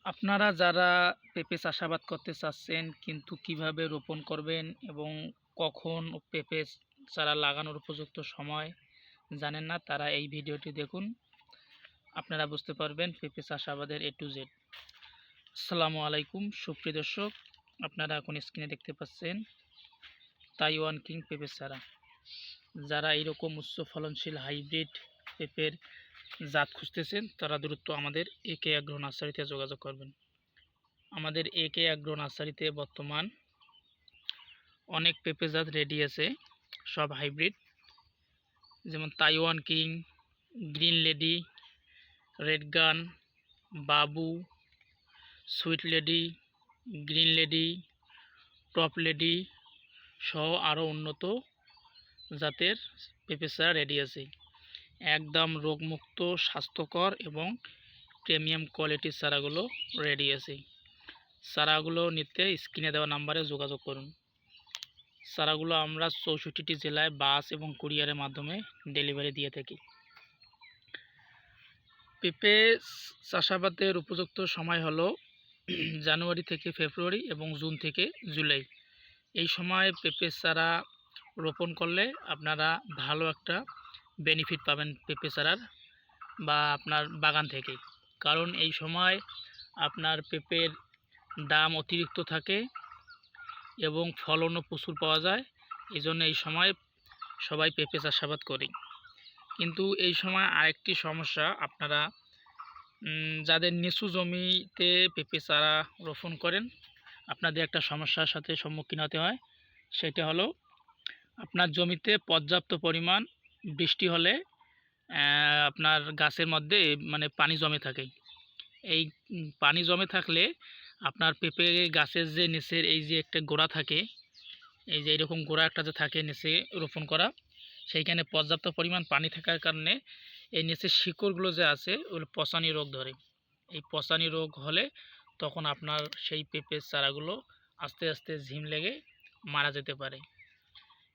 আপনারা যারা পেঁপে চাষাবাদ করতে চাচ্ছেন কিন্তু কিভাবে রোপণ করবেন এবং কখন পেঁপে চারা লাগানোর উপযুক্ত সময় জানেন না, তারা এই ভিডিওটি দেখুন। আপনারা বুঝতে পারবেন পেঁপে চাষাবাদের A to Z। আসসালামু আলাইকুম সুপ্রিয় দর্শক, আপনারা এখন স্ক্রিনে দেখতে পাচ্ছেন তাইওয়ান কিং পেঁপে চারা। যারা এইরকম উচ্চ ফলনশীল হাইব্রিড পেঁপের জাত খুঁজতেছেন তারা দ্রুত আমাদের AK অ্যাগ্রো নার্সারিতে যোগাযোগ করবেন। আমাদের AK অ্যাগ্রো নার্সারিতে বর্তমান অনেক পেঁপে জাত রেডি আছে, সব হাইব্রিড, যেমন Taiwan king, green lady, red গান, বাবু, sweet lady, green lady, top lady সহ আরও উন্নত জাতের পেঁপে চারা রেডি আছে। একদম রোগমুক্ত, স্বাস্থ্যকর এবং প্রিমিয়াম কোয়ালিটির চারাগুলো রেডি আছে। চারাগুলো নিতে স্ক্রিনে দেওয়া নাম্বারে যোগাযোগ করুন। চারাগুলো আমরা 64টি জেলায় বাস এবং কুরিয়ারের মাধ্যমে ডেলিভারি দিয়ে থাকি। পেঁপে চাষাবাদের উপযুক্ত সময় হলো জানুয়ারি থেকে ফেব্রুয়ারি এবং জুন থেকে জুলাই। এই সময় পেঁপে চারা রোপণ করলে আপনারা ভালো একটা বেনিফিট পাবেন পেঁপে চারার বা আপনার বাগান থেকে। কারণ এই সময় আপনার পেঁপের দাম অতিরিক্ত থাকে এবং ফলনও প্রচুর পাওয়া যায়। এই জন্য এই সময় সবাই পেঁপে চাষাবাদ করে। কিন্তু এই সময় আরেকটি সমস্যা, আপনারা যাদের নিচু জমিতে পেঁপে চারা রোপণ করেন আপনাদের একটা সমস্যার সাথে সম্মুখীন হতে হয়। সেটা হলো আপনার জমিতে পর্যাপ্ত পরিমাণ বৃষ্টি হলে আপনার গাছের মধ্যে মানে পানি জমে থাকে। এই পানি জমে থাকলে আপনার পেঁপে গাছের যে নিচের এই যে একটা গোড়া থাকে, এই যে এরকম গোড়া একটা যে থাকে নিচে রোপণ করা, সেইখানে পর্যাপ্ত পরিমাণ পানি থাকার কারণে এই নিচের শিকড়গুলো যে আছে ওগুলো পচানি রোগ ধরে। এই পচানি রোগ হলে তখন আপনার সেই পেঁপের চারাগুলো আস্তে আস্তে ঝিম লেগে মারা যেতে পারে।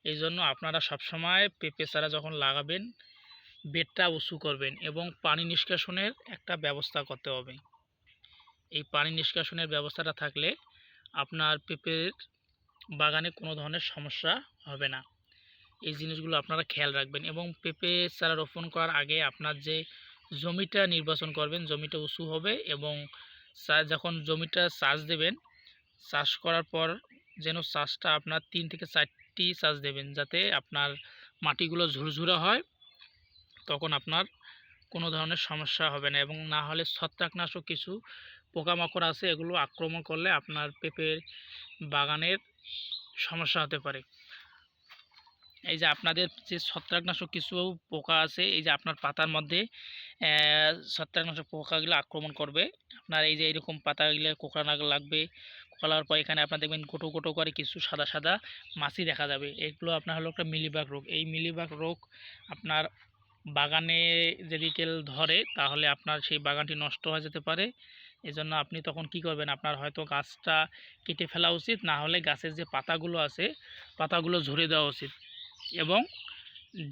এই জন্য আপনারা সবসময় পেঁপে চারা যখন লাগাবেন বেডটা উঁচু করবেন এবং পানি নিষ্কাশনের একটা ব্যবস্থা করতে হবে। এই পানি নিষ্কাশনের ব্যবস্থাটা থাকলে আপনার পেঁপের বাগানে কোনো ধরনের সমস্যা হবে না। এই জিনিসগুলো আপনারা খেয়াল রাখবেন। এবং পেঁপে চারা রোপণ করার আগে আপনার যে জমিটা নির্বাচন করবেন, জমিটা উঁচু হবে এবং যখন জমিটা চাষ দেবেন, চাষ করার পর যেন চাষটা আপনার 3 থেকে 4টি চাষ দেবেন, যাতে আপনার মাটিগুলো ঝুরঝুরা হয়, তখন আপনার কোনো ধরনের সমস্যা হবে না। এবং না হলে ছত্রাকনাশক কিছু পোকামাকড় আছে, এগুলো আক্রমণ করলে আপনার পেঁপের বাগানের সমস্যা হতে পারে। এই যে আপনাদের যে ছত্রাকনাশক কিছু পোকা আছে, এই যে আপনার পাতার মধ্যে ছত্রাকনাশক পোকাগুলো আক্রমণ করবে। আপনার এই যে এরকম পাতাগুলো কোঁকড়া লাগবে, কোঁকড়ার পর এখানে আপনার দেখবেন গোটো গোটো করে কিছু সাদা সাদা মাছি দেখা যাবে। এগুলো আপনার হলো একটা মিলিবাগ রোগ। এই মিলিবাগ রোগ আপনার বাগানে যদি কেউ ধরে তাহলে আপনার সেই বাগানটি নষ্ট হয়ে যেতে পারে। এজন্য আপনি তখন কি করবেন, আপনার হয়তো গাছটা কেটে ফেলা উচিত, না হলে গাছের যে পাতাগুলো আছে পাতাগুলো ঝরে দেওয়া উচিত। এবং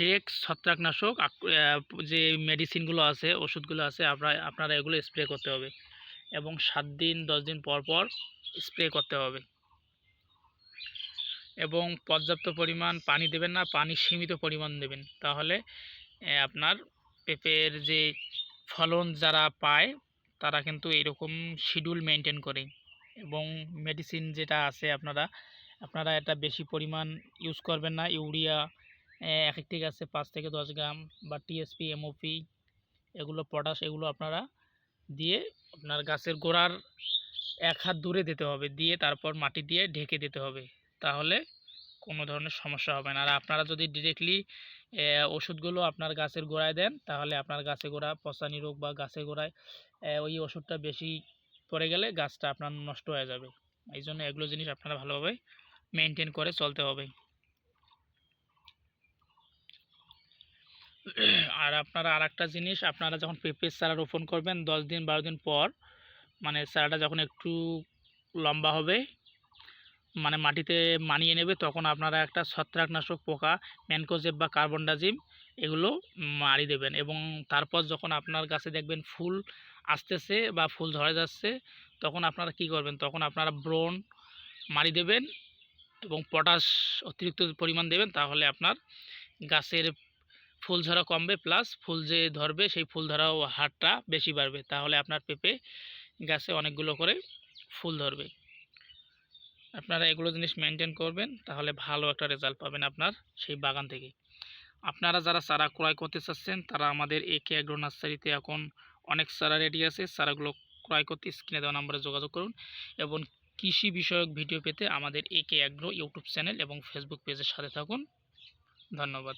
ডেক্স ছত্রাকনাশক যে মেডিসিনগুলো আছে, ওষুধগুলো আছে, আপনারা এগুলো স্প্রে করতে হবে এবং 7 দিন 10 দিন পর পর স্প্রে করতে হবে। এবং পর্যাপ্ত পরিমাণ পানি দেবেন না, পানি সীমিত পরিমাণ দেবেন। তাহলে আপনার পেঁপের যে ফলন যারা পায় তারা কিন্তু এরকম শিডিউল মেনটেন করে। এবং মেডিসিন যেটা আছে আপনারা এটা বেশি পরিমাণ ইউজ করবেন না। ইউরিয়া এক একটি গাছে 5 থেকে 10 গ্রাম, বা টিএসপি, এমওপি, এগুলো পটাশ, এগুলো আপনারা দিয়ে আপনার গাছের গোড়ার 1 হাত দূরে দিতে হবে, দিয়ে তারপর মাটি দিয়ে ঢেকে দিতে হবে। তাহলে কোনো ধরনের সমস্যা হবে না। আর আপনারা যদি ডিরেক্টলি ওষুধগুলো আপনার গাছের গোড়ায় দেন তাহলে আপনার গাছে গোড়া পচানি রোগ বা গাছে গোড়ায় ওই ওষুধটা বেশি পড়ে গেলে গাছটা আপনার নষ্ট হয়ে যাবে। এই জন্য এগুলো জিনিস আপনারা ভালোভাবে মেনটেন করে চলতে হবে। আর আপনারা আরেকটা জিনিস, আপনারা যখন পেঁপের চারা রোপণ করবেন 10 দিন 12 দিন পর, মানে চারাটা যখন একটু লম্বা হবে, মানে মাটিতে মানিয়ে নেবে, তখন আপনারা একটা ছত্রাকনাশক পোকা ম্যানকোজেব বা কার্বনডাজিম এগুলো মারি দেবেন। এবং তারপর যখন আপনার গাছে দেখবেন ফুল আসতেছে বা ফুল ঝরে যাচ্ছে, তখন আপনারা কি করবেন, তখন আপনারা ব্রোন মারি দেবেন এবং পটাশ অতিরিক্ত পরিমাণ দেবেন। তাহলে আপনার গাছের ফুল ঝরা কমবে, প্লাস ফুল যে ধরবে সেই ফুল ধরাও হারটা বেশি বাড়বে। তাহলে আপনার পেঁপে গাছে অনেকগুলো করে ফুল ধরবে। আপনারা এগুলো জিনিস মেনটেন করবেন, তাহলে ভালো একটা রেজাল্ট পাবেন আপনার সেই বাগান থেকে। আপনারা যারা চারা ক্রয় করতে চাচ্ছেন তারা আমাদের একে অ্যাগ্রো নার্সারিতে এখন অনেক চারা রেডি আছে। চারাগুলো ক্রয় করতে স্ক্রিনে দেওয়া নম্বরে যোগাযোগ করুন এবং কৃষি বিষয়ক ভিডিও পেতে আমাদের একে অ্যাগ্রো ইউটিউব চ্যানেল এবং ফেসবুক পেজের সাথে থাকুন। ধন্যবাদ।